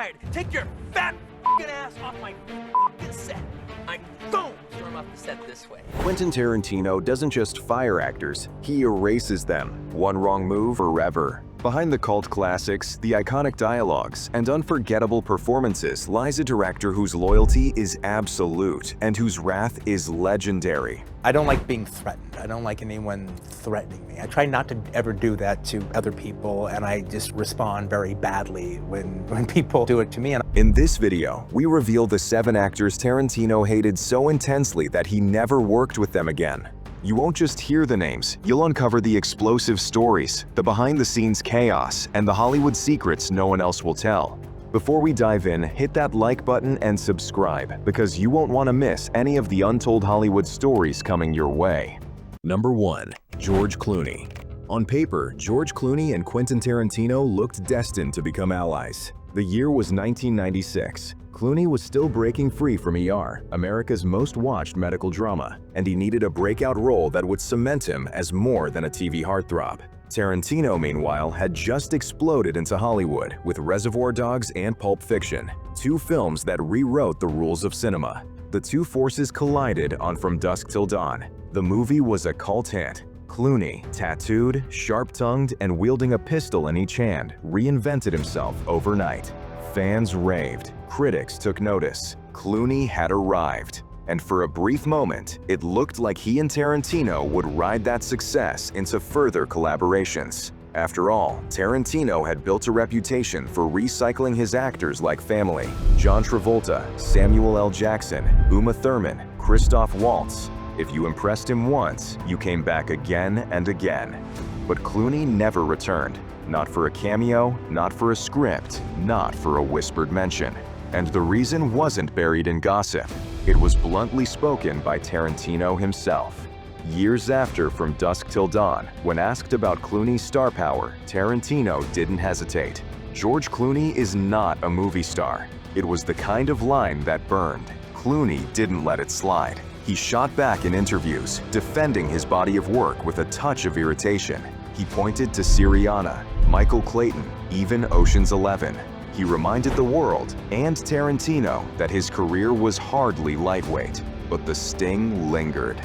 fired. Take your fat fucking ass off my fucking set. I'm going to storm off the set this way. Quentin Tarantino doesn't just fire actors, he erases them. One wrong move forever. Behind the cult classics, the iconic dialogues, and unforgettable performances lies a director whose loyalty is absolute and whose wrath is legendary. I don't like being threatened. I don't like anyone threatening me. I try not to ever do that to other people, and I just respond very badly when people do it to me. In this video, we reveal the 7 actors Tarantino hated so intensely that he never worked with them again. You won't just hear the names, you'll uncover the explosive stories, the behind-the-scenes chaos, and the Hollywood secrets no one else will tell. Before we dive in, hit that like button and subscribe, because you won't want to miss any of the untold Hollywood stories coming your way. Number 1. George Clooney. On paper, George Clooney and Quentin Tarantino looked destined to become allies. The year was 1996. Clooney was still breaking free from ER, America's most watched medical drama, and he needed a breakout role that would cement him as more than a TV heartthrob. Tarantino, meanwhile, had just exploded into Hollywood with Reservoir Dogs and Pulp Fiction, 2 films that rewrote the rules of cinema. The 2 forces collided on From Dusk Till Dawn. The movie was a cult hit. Clooney, tattooed, sharp-tongued, and wielding a pistol in each hand, reinvented himself overnight. Fans raved, critics took notice. Clooney had arrived. And for a brief moment, it looked like he and Tarantino would ride that success into further collaborations. After all, Tarantino had built a reputation for recycling his actors like family. John Travolta, Samuel L. Jackson, Uma Thurman, Christoph Waltz. If you impressed him once, you came back again and again. But Clooney never returned. Not for a cameo, not for a script, not for a whispered mention. And the reason wasn't buried in gossip. It was bluntly spoken by Tarantino himself. Years after From Dusk Till Dawn, when asked about Clooney's star power, Tarantino didn't hesitate. George Clooney is not a movie star. It was the kind of line that burned. Clooney didn't let it slide. He shot back in interviews, defending his body of work with a touch of irritation. He pointed to Syriana, Michael Clayton, even Ocean's 11. He reminded the world and Tarantino that his career was hardly lightweight, but the sting lingered.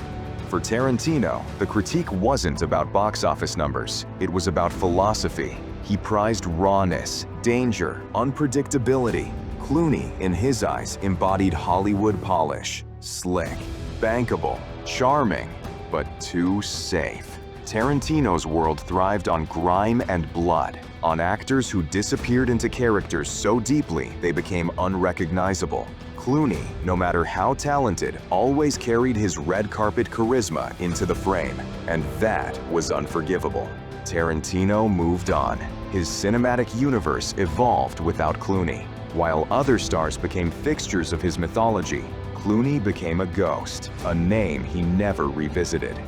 For Tarantino, the critique wasn't about box office numbers, it was about philosophy. He prized rawness, danger, unpredictability. Clooney, in his eyes, embodied Hollywood polish. Slick, bankable, charming, but too safe. Tarantino's world thrived on grime and blood, on actors who disappeared into characters so deeply they became unrecognizable. Clooney, no matter how talented, always carried his red carpet charisma into the frame, and that was unforgivable. Tarantino moved on. His cinematic universe evolved without Clooney. While other stars became fixtures of his mythology, Clooney became a ghost, a name he never revisited.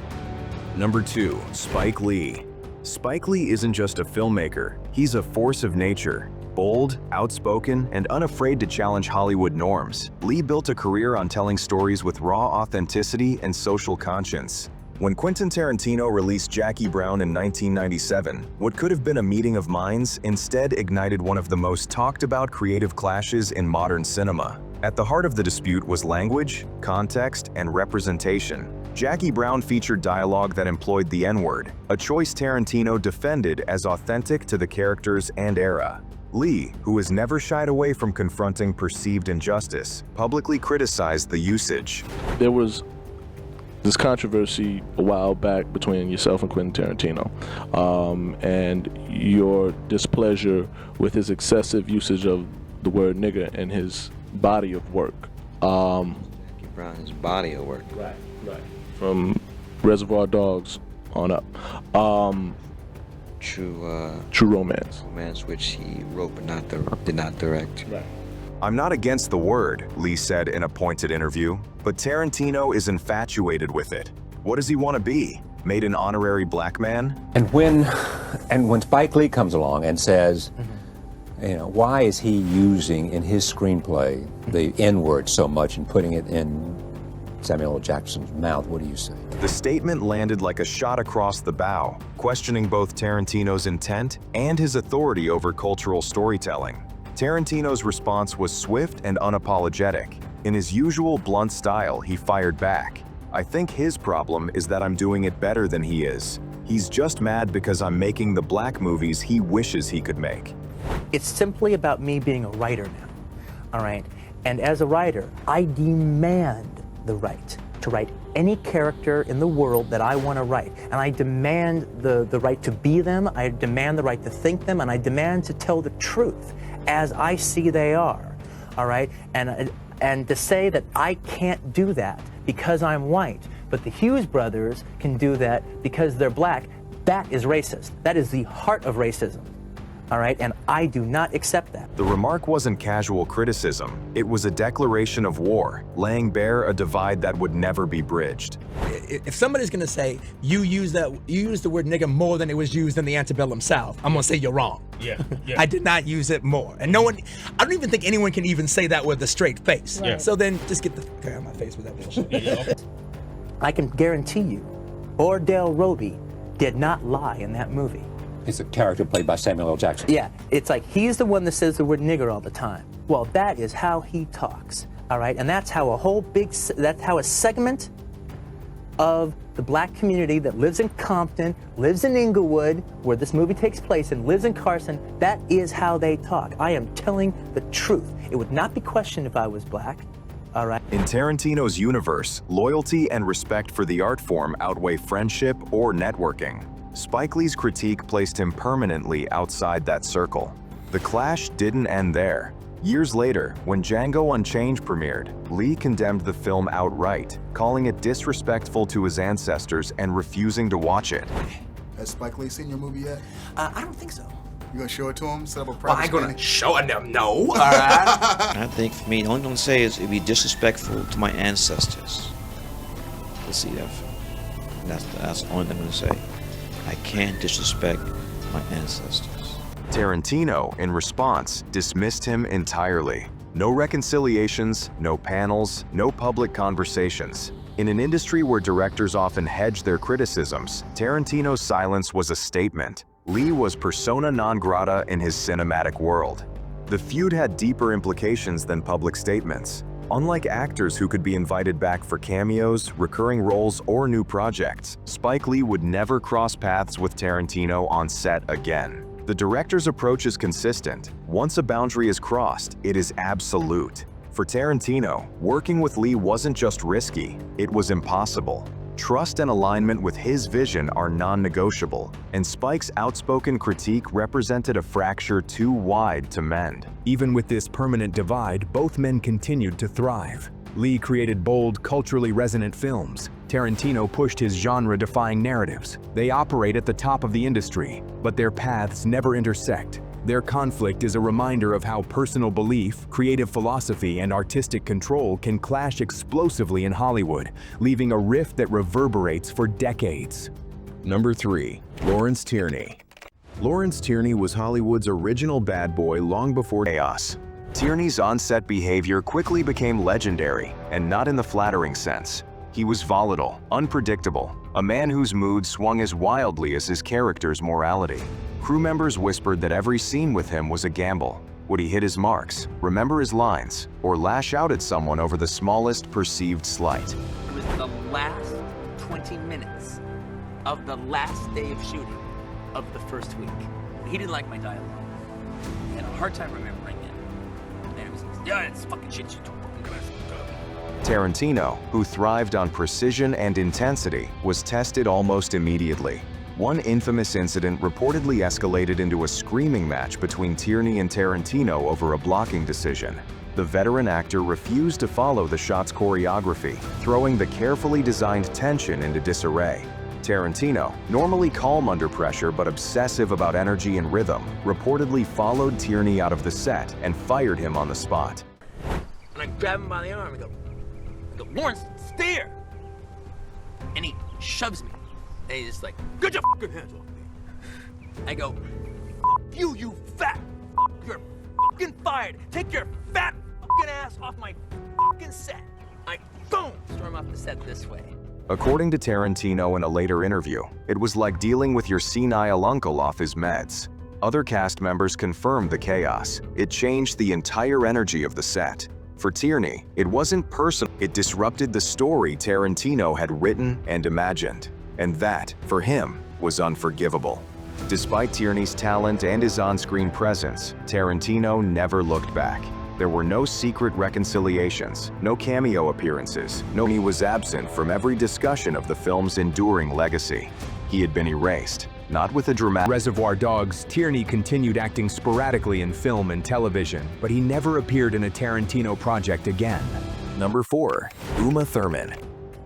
Number 2. Spike Lee. Spike Lee isn't just a filmmaker, he's a force of nature. Bold, outspoken, and unafraid to challenge Hollywood norms, Lee built a career on telling stories with raw authenticity and social conscience. When Quentin Tarantino released Jackie Brown in 1997, what could have been a meeting of minds instead ignited one of the most talked about creative clashes in modern cinema. At the heart of the dispute was language, context, and representation. Jackie Brown featured dialogue that employed the N-word, a choice Tarantino defended as authentic to the characters and era. Lee, who has never shied away from confronting perceived injustice, publicly criticized the usage. There was this controversy a while back between yourself and Quentin Tarantino, and your displeasure with his excessive usage of the word nigger in his body of work. Jackie Brown's body of work. Right. From Reservoir Dogs on up. True Romance. Romance, which he wrote but did not direct. Right. I'm not against the word, Lee said in a pointed interview, but Tarantino is infatuated with it. What does he want to be? Made an honorary black man? And when Spike Lee comes along and says, why is he using in his screenplay the N-word so much and putting it in Samuel L. Jackson's mouth? What do you say? The statement landed like a shot across the bow, questioning both Tarantino's intent and his authority over cultural storytelling. Tarantino's response was swift and unapologetic. In his usual blunt style, he fired back. "I think his problem is that I'm doing it better than he is. He's just mad because I'm making the black movies he wishes he could make." It's simply about me being a writer now, all right? And as a writer, I demand the right to write any character in the world that I want to write. And I demand the right to be them, I demand the right to think them, and I demand to tell the truth as I see they are, all right? And to say that I can't do that because I'm white, but the Hughes brothers can do that because they're black, that is racist. That is the heart of racism. All right, and I do not accept that. The remark wasn't casual criticism. It was a declaration of war, laying bare a divide that would never be bridged. If somebody's gonna say you use the word nigga more than it was used in the antebellum South, I'm gonna say you're wrong. Yeah. I did not use it more, and no one. I don't even think anyone can even say that with a straight face. Yeah. So then, just get the fuck out of my face with that bullshit. I can guarantee you, Ordell Roby did not lie in that movie. It's a character played by Samuel L. Jackson. Yeah, it's like he's the one that says the word nigger all the time. Well, that is how he talks, all right? And that's how that's how a segment of the black community that lives in Compton, lives in Inglewood, where this movie takes place, and lives in Carson, that is how they talk. I am telling the truth. It would not be questioned if I was black, all right? In Tarantino's universe, loyalty and respect for the art form outweigh friendship or networking. Spike Lee's critique placed him permanently outside that circle. The clash didn't end there. Years later, when Django Unchained premiered, Lee condemned the film outright, calling it disrespectful to his ancestors and refusing to watch it. Has Spike Lee seen your movie yet? I don't think so. You gonna show it to him? Set up a Well, private I ain't gonna screening? show them. No. All right. I think for me, the only thing I'm gonna say is it'd be disrespectful to my ancestors. Let's see that. That's the only thing I'm gonna say. I can't disrespect my ancestors. Tarantino, in response, dismissed him entirely. No reconciliations, no panels, no public conversations. In an industry where directors often hedge their criticisms, Tarantino's silence was a statement. Lee was persona non grata in his cinematic world. The feud had deeper implications than public statements. Unlike actors who could be invited back for cameos, recurring roles, or new projects, Spike Lee would never cross paths with Tarantino on set again. The director's approach is consistent. Once a boundary is crossed, it is absolute. For Tarantino, working with Lee wasn't just risky, it was impossible. Trust and alignment with his vision are non-negotiable, and Spike's outspoken critique represented a fracture too wide to mend. Even with this permanent divide, both men continued to thrive. Lee created bold, culturally resonant films. Tarantino pushed his genre-defying narratives. They operate at the top of the industry, but their paths never intersect. Their conflict is a reminder of how personal belief, creative philosophy, and artistic control can clash explosively in Hollywood, leaving a rift that reverberates for decades. Number 3. Laurence Tierney. Laurence Tierney was Hollywood's original bad boy long before chaos. Tierney's on-set behavior quickly became legendary, and not in the flattering sense. He was volatile, unpredictable, a man whose mood swung as wildly as his character's morality. Crew members whispered that every scene with him was a gamble. Would he hit his marks, remember his lines, or lash out at someone over the smallest perceived slight? It was the last 20 minutes of the last day of shooting of the first week. He didn't like my dialogue. He had a hard time remembering it. And it was, yeah, it's fucking shit, you fucking gonna. Tarantino, who thrived on precision and intensity, was tested almost immediately. One infamous incident reportedly escalated into a screaming match between Tierney and Tarantino over a blocking decision. The veteran actor refused to follow the shot's choreography, throwing the carefully designed tension into disarray. Tarantino, normally calm under pressure but obsessive about energy and rhythm, reportedly followed Tierney out of the set and fired him on the spot. And I grab him by the arm and go, Laurence, stare! And he shoves me. And he's just like, get your fucking hands off me. I go, you, you fat fuck, you're fucking fired. Take your fat fucking ass off my fucking set. I boom, storm off the set this way. According to Tarantino in a later interview, it was like dealing with your senile uncle off his meds. Other cast members confirmed the chaos. It changed the entire energy of the set. For Tierney, it wasn't personal. It disrupted the story Tarantino had written and imagined. And that, for him, was unforgivable. Despite Tierney's talent and his on-screen presence, Tarantino never looked back. There were no secret reconciliations, no cameo appearances. He was absent from every discussion of the film's enduring legacy. He had been erased, not with a dramatic Reservoir Dogs, Tierney continued acting sporadically in film and television, but he never appeared in a Tarantino project again. Number 4. Uma Thurman.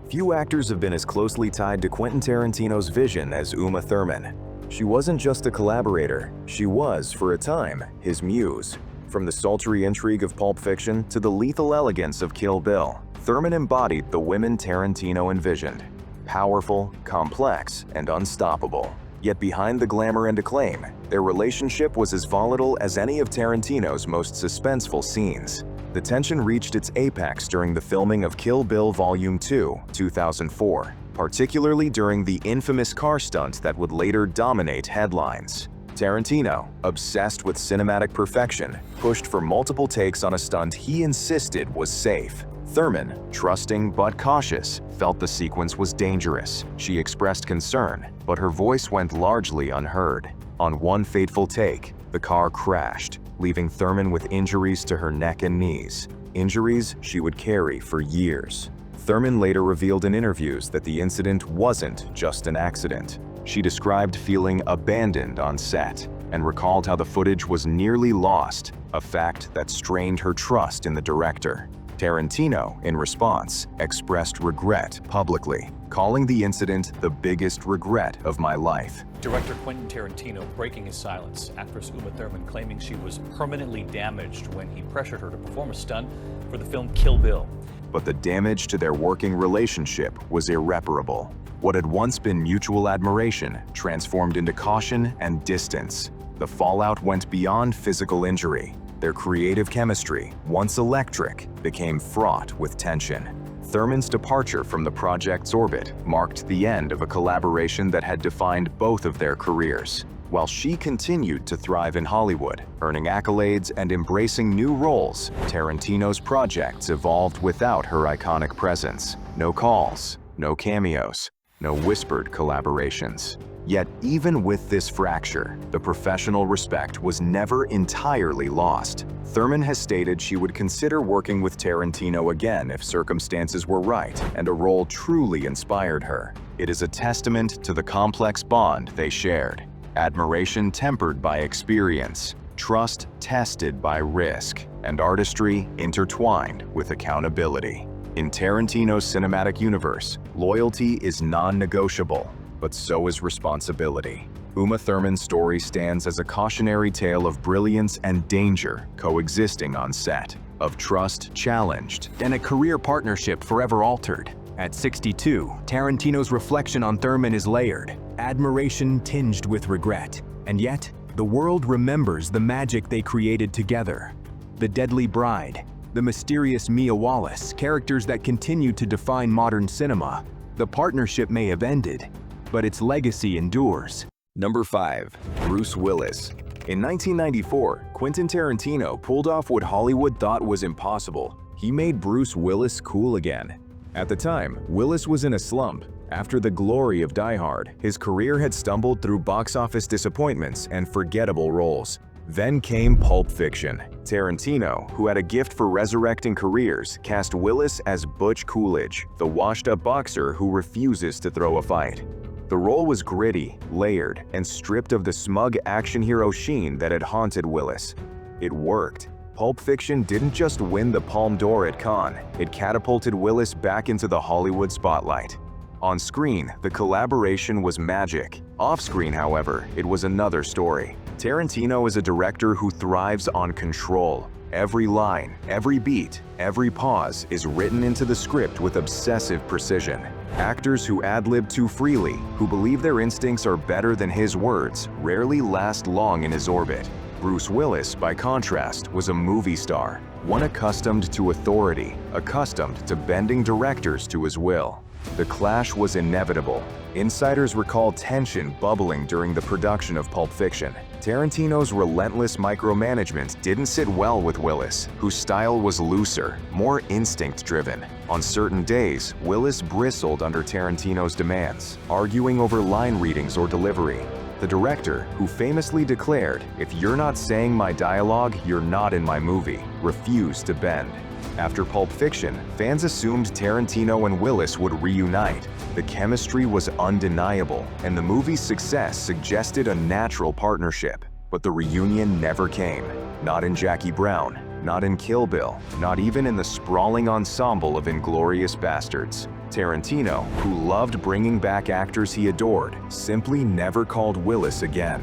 Few actors have been as closely tied to Quentin Tarantino's vision as Uma Thurman. She wasn't just a collaborator, she was, for a time, his muse. From the sultry intrigue of Pulp Fiction to the lethal elegance of Kill Bill, Thurman embodied the women Tarantino envisioned. Powerful, complex, and unstoppable. Yet behind the glamour and acclaim, their relationship was as volatile as any of Tarantino's most suspenseful scenes. The tension reached its apex during the filming of Kill Bill Volume 2, 2004, particularly during the infamous car stunt that would later dominate headlines. Tarantino, obsessed with cinematic perfection, pushed for multiple takes on a stunt he insisted was safe. Thurman, trusting but cautious, felt the sequence was dangerous. She expressed concern, but her voice went largely unheard. On one fateful take, the car crashed, leaving Thurman with injuries to her neck and knees, injuries she would carry for years. Thurman later revealed in interviews that the incident wasn't just an accident. She described feeling abandoned on set and recalled how the footage was nearly lost, a fact that strained her trust in the director. Tarantino, in response, expressed regret publicly, calling the incident the biggest regret of my life. Director Quentin Tarantino breaking his silence. Actress Uma Thurman claiming she was permanently damaged when he pressured her to perform a stunt for the film Kill Bill. But the damage to their working relationship was irreparable. What had once been mutual admiration transformed into caution and distance. The fallout went beyond physical injury. Their creative chemistry, once electric, became fraught with tension. Thurman's departure from the project's orbit marked the end of a collaboration that had defined both of their careers. While she continued to thrive in Hollywood, earning accolades and embracing new roles, Tarantino's projects evolved without her iconic presence. No calls, no cameos, no whispered collaborations. Yet even with this fracture, the professional respect was never entirely lost. Thurman has stated she would consider working with Tarantino again if circumstances were right and a role truly inspired her. It is a testament to the complex bond they shared. Admiration tempered by experience, trust tested by risk, and artistry intertwined with accountability. In Tarantino's cinematic universe, loyalty is non-negotiable, but so is responsibility. Uma Thurman's story stands as a cautionary tale of brilliance and danger coexisting on set, of trust challenged, and a career partnership forever altered. At 62, Tarantino's reflection on Thurman is layered, admiration tinged with regret. And yet, the world remembers the magic they created together. The Deadly Bride, the mysterious Mia Wallace, characters that continue to define modern cinema. The partnership may have ended, but its legacy endures. Number 5. Bruce Willis. In 1994, Quentin Tarantino pulled off what Hollywood thought was impossible. He made Bruce Willis cool again. At the time, Willis was in a slump. After the glory of Die Hard, his career had stumbled through box office disappointments and forgettable roles. Then came Pulp Fiction. Tarantino, who had a gift for resurrecting careers, cast Willis as Butch Coolidge, the washed-up boxer who refuses to throw a fight. The role was gritty, layered, and stripped of the smug action hero sheen that had haunted Willis. It worked. Pulp Fiction didn't just win the Palme d'Or at Cannes, it catapulted Willis back into the Hollywood spotlight. On screen, the collaboration was magic. Off-screen, however, it was another story. Tarantino is a director who thrives on control. Every line, every beat, every pause is written into the script with obsessive precision. Actors who ad-lib too freely, who believe their instincts are better than his words, rarely last long in his orbit. Bruce Willis, by contrast, was a movie star, one accustomed to authority, accustomed to bending directors to his will. The clash was inevitable. Insiders recall tension bubbling during the production of Pulp Fiction. Tarantino's relentless micromanagement didn't sit well with Willis, whose style was looser, more instinct-driven. On certain days, Willis bristled under Tarantino's demands, arguing over line readings or delivery. The director, who famously declared, "If you're not saying my dialogue, you're not in my movie," refused to bend. After Pulp Fiction, fans assumed Tarantino and Willis would reunite. The chemistry was undeniable, and the movie's success suggested a natural partnership. But the reunion never came. Not in Jackie Brown, not in Kill Bill, not even in the sprawling ensemble of Inglourious Basterds. Tarantino, who loved bringing back actors he adored, simply never called Willis again.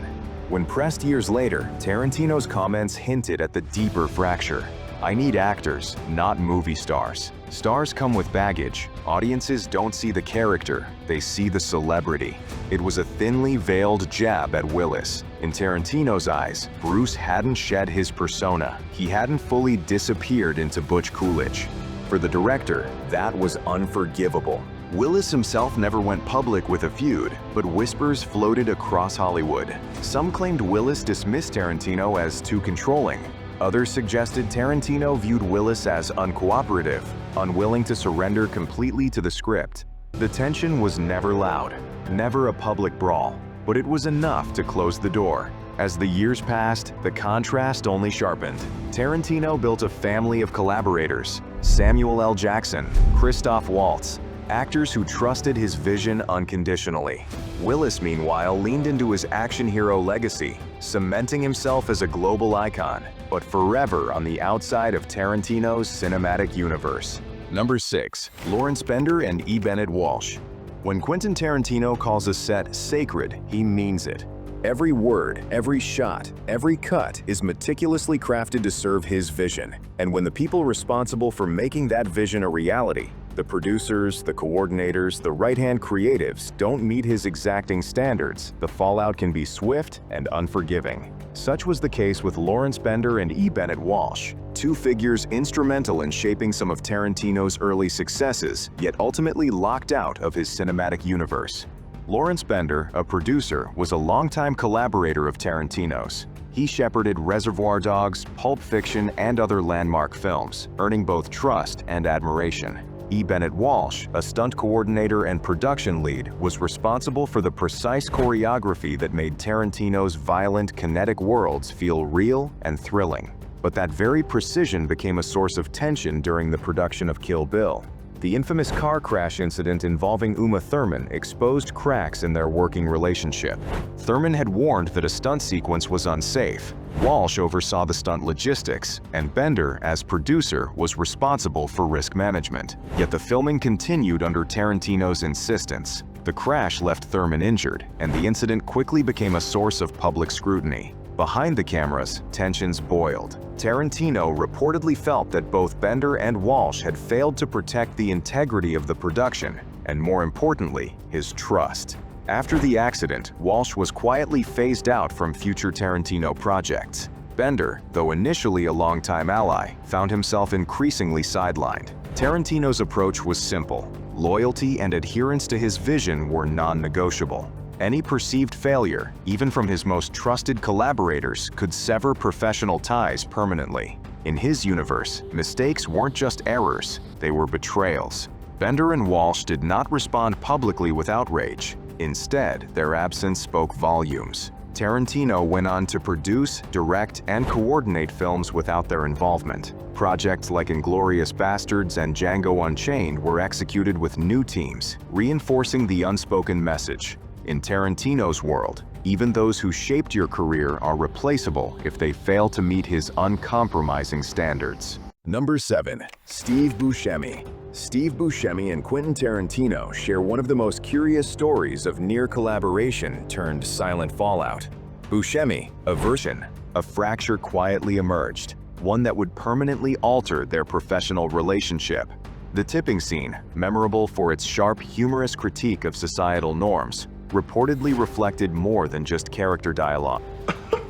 When pressed years later, Tarantino's comments hinted at the deeper fracture. "I need actors, not movie stars. Stars come with baggage. Audiences don't see the character, they see the celebrity." It was a thinly veiled jab at Willis. In Tarantino's eyes, Bruce hadn't shed his persona. He hadn't fully disappeared into Butch Coolidge. For the director, that was unforgivable. Willis himself never went public with a feud, but whispers floated across Hollywood. Some claimed Willis dismissed Tarantino as too controlling. Others suggested Tarantino viewed Willis as uncooperative, unwilling to surrender completely to the script. The tension was never loud, never a public brawl, but it was enough to close the door. As the years passed, the contrast only sharpened. Tarantino built a family of collaborators: Samuel L. Jackson, Christoph Waltz, actors who trusted his vision unconditionally. Willis, meanwhile, leaned into his action hero legacy, cementing himself as a global icon, but forever on the outside of Tarantino's cinematic universe. Number 6. Laurence Bender and E. Bennett Walsh. When Quentin Tarantino calls a set sacred, he means it. Every word, every shot, every cut is meticulously crafted to serve his vision. And when the people responsible for making that vision a reality, the producers, the coordinators, the right-hand creatives, don't meet his exacting standards, the fallout can be swift and unforgiving. Such was the case with Laurence Bender and E. Bennett Walsh, two figures instrumental in shaping some of Tarantino's early successes, yet ultimately locked out of his cinematic universe. Laurence Bender, a producer, was a longtime collaborator of Tarantino's. He shepherded Reservoir Dogs, Pulp Fiction, and other landmark films, earning both trust and admiration. E. Bennett Walsh, a stunt coordinator and production lead, was responsible for the precise choreography that made Tarantino's violent, kinetic worlds feel real and thrilling. But that very precision became a source of tension during the production of Kill Bill. The infamous car crash incident involving Uma Thurman exposed cracks in their working relationship. Thurman had warned that a stunt sequence was unsafe. Walsh oversaw the stunt logistics, and Bender, as producer, was responsible for risk management. Yet the filming continued under Tarantino's insistence. The crash left Thurman injured, and the incident quickly became a source of public scrutiny. Behind the cameras, tensions boiled. Tarantino reportedly felt that both Bender and Walsh had failed to protect the integrity of the production, and more importantly, his trust. After the accident, Walsh was quietly phased out from future Tarantino projects. Bender, though initially a longtime ally, found himself increasingly sidelined. Tarantino's approach was simple. Loyalty and adherence to his vision were non-negotiable. Any perceived failure, even from his most trusted collaborators, could sever professional ties permanently. In his universe, mistakes weren't just errors, they were betrayals. Bender and Walsh did not respond publicly with outrage. Instead, their absence spoke volumes. Tarantino went on to produce, direct, and coordinate films without their involvement. Projects like Inglourious Basterds and Django Unchained were executed with new teams, reinforcing the unspoken message. In Tarantino's world, even those who shaped your career are replaceable if they fail to meet his uncompromising standards. Number 7. Steve Buscemi. Steve Buscemi and Quentin Tarantino share one of the most curious stories of near collaboration turned silent fallout. Buscemi, aversion, a fracture quietly emerged, one that would permanently alter their professional relationship. The tipping scene, memorable for its sharp, humorous critique of societal norms, reportedly reflected more than just character dialogue.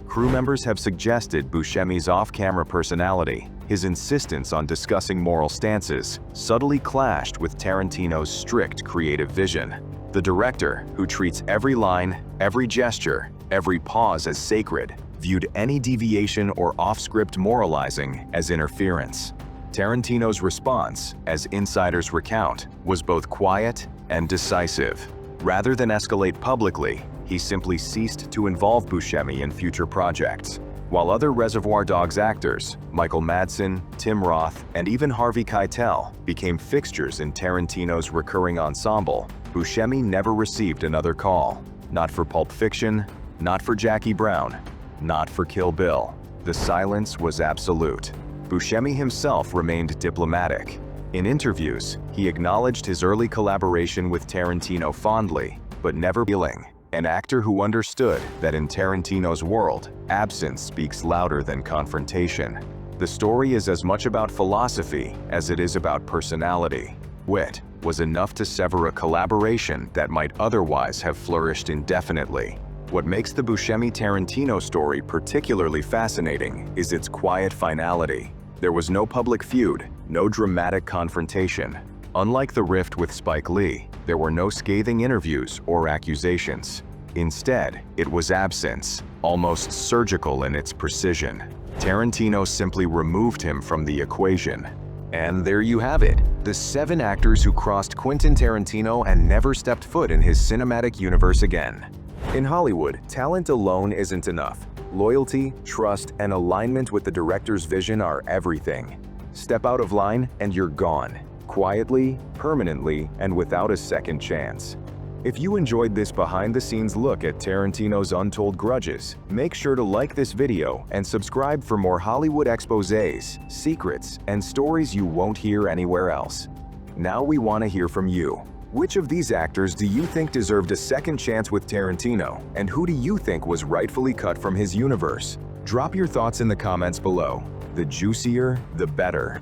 Crew members have suggested Buscemi's off-camera personality, his insistence on discussing moral stances, subtly clashed with Tarantino's strict creative vision. The director, who treats every line, every gesture, every pause as sacred, viewed any deviation or off-script moralizing as interference. Tarantino's response, as insiders recount, was both quiet and decisive. Rather than escalate publicly, he simply ceased to involve Buscemi in future projects. While other Reservoir Dogs actors, Michael Madsen, Tim Roth, and even Harvey Keitel, became fixtures in Tarantino's recurring ensemble, Buscemi never received another call. Not for Pulp Fiction, not for Jackie Brown, not for Kill Bill. The silence was absolute. Buscemi himself remained diplomatic. In interviews, he acknowledged his early collaboration with Tarantino fondly, but never feeling. An actor who understood that in Tarantino's world, absence speaks louder than confrontation. The story is as much about philosophy as it is about personality. Wit was enough to sever a collaboration that might otherwise have flourished indefinitely. What makes the Buscemi-Tarantino story particularly fascinating is its quiet finality. There was no public feud, no dramatic confrontation. Unlike the rift with Spike Lee, there were no scathing interviews or accusations. Instead, it was absence, almost surgical in its precision. Tarantino simply removed him from the equation. And there you have it, the 7 actors who crossed Quentin Tarantino and never stepped foot in his cinematic universe again. In Hollywood, talent alone isn't enough. Loyalty, trust, and alignment with the director's vision are everything. Step out of line and you're gone. Quietly, permanently, and without a second chance. If you enjoyed this behind-the-scenes look at Tarantino's untold grudges, make sure to like this video and subscribe for more Hollywood exposés, secrets, and stories you won't hear anywhere else. Now we want to hear from you. Which of these actors do you think deserved a second chance with Tarantino, and who do you think was rightfully cut from his universe? Drop your thoughts in the comments below. The juicier, the better.